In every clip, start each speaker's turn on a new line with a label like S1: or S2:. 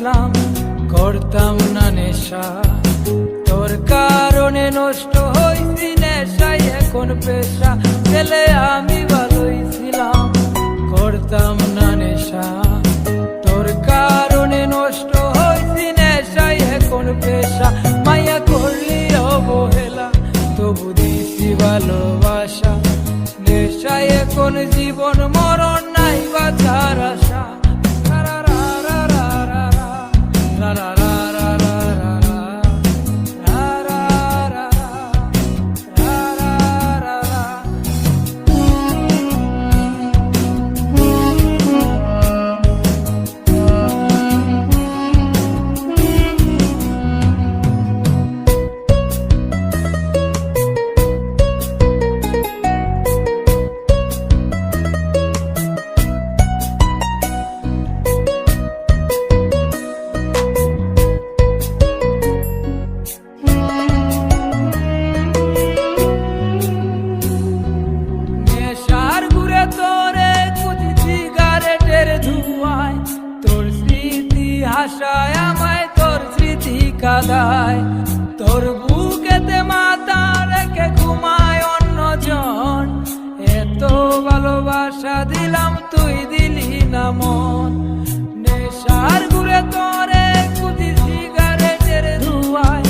S1: ছিলাম, করতাম না নেশা। তোর কারণে নষ্ট হইছি নেশায় এখন পেশা। ছেলে আমি ভালোই ছিলাম, করতাম না নেশা। তোর কারণে নষ্ট হইছি নেশায় এখন পেশা। মায়া করলি অবহেলা, তবু দিছি ভালোবাসা। নেশায় এখন জীবন মরণ নাই বাঁচার আশা। তোর স্মৃতি হাসায় আমায়, তোর স্মৃতি কাঁদায়। তোর বুকেতে মাথা রেখে ঘুমায় অন্যজন। এত ভালোবাসা দিলাম, তুই দিলি না মন। নেশার ঘুরে তোরে কুচি সিগারেটের ধুয়ায়।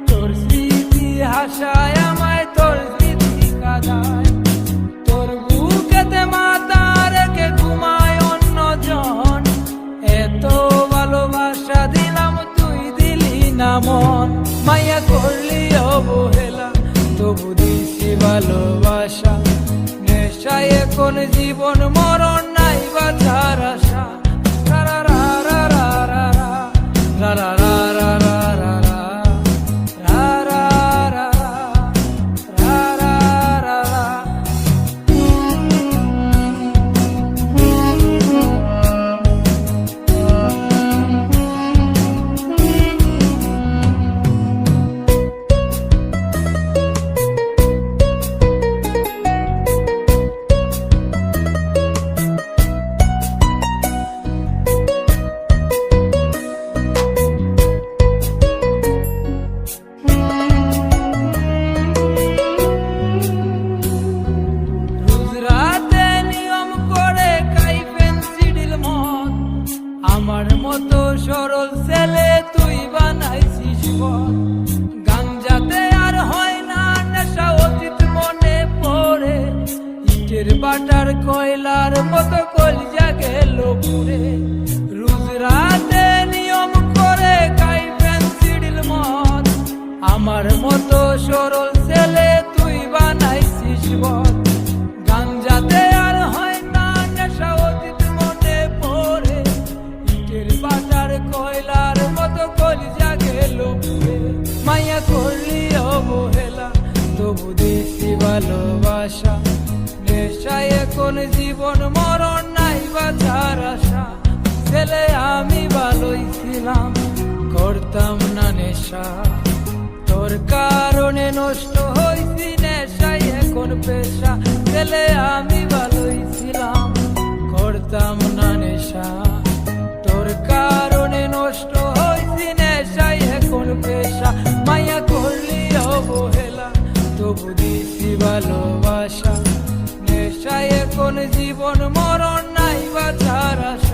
S1: তোর স্মৃতি হাসায় আমায়, তোর স্মৃতি কাঁদায়। তোর বুকেতে মাথা রেখে ঘুমায় অন্যজন। এত ভালোবাসা দিলাম, তুই দিলি না মন। মায়া করলি অবহেলা, তবু দিছি ভালোবাসা। নেশায় এখন জীবন মরণ নাই বাঁচার আশা। আমার মতো সরল ছেলে তুই বানাইছিস পথ। গাঞ্জাতে আর হয় না নেশা, অতীত মনে পড়ে। ইটের বাটার কয়লার মতো কলিজা গেল পুড়ে। রোজ রাতে নিয়ম করে খাই পেন্সিডিল মদ। আমার মতো সরল ছেলে তুই বানাইছিস পথ। গাঞ্জাতে আর হয় না নেশা, অতীত মনে পড়ে। বাটার কয়লার মতো কলিজা গেল পুড়ে। মায়া করলি অবহেলা, তবু দিছি ভালোবাসা। নেশায় এখন জীবন মরণ নাই বাঁচার আশা। ছেলে আমি ভালোই ছিলাম, করতাম না নেশা। তোর কারণে নষ্ট হইছি নেশায় এখন পেশা। ছেলে আমি ভালোই ছিলাম, করতাম না নেশা। তোর কারণে নষ্ট হইছি নেশায় এখন পেশা। মায়া করলি অবহেলা, তবু দিছি ভালোবাসা। নেশায় এখন জীবন মরণ নাই বাঁচার আশা।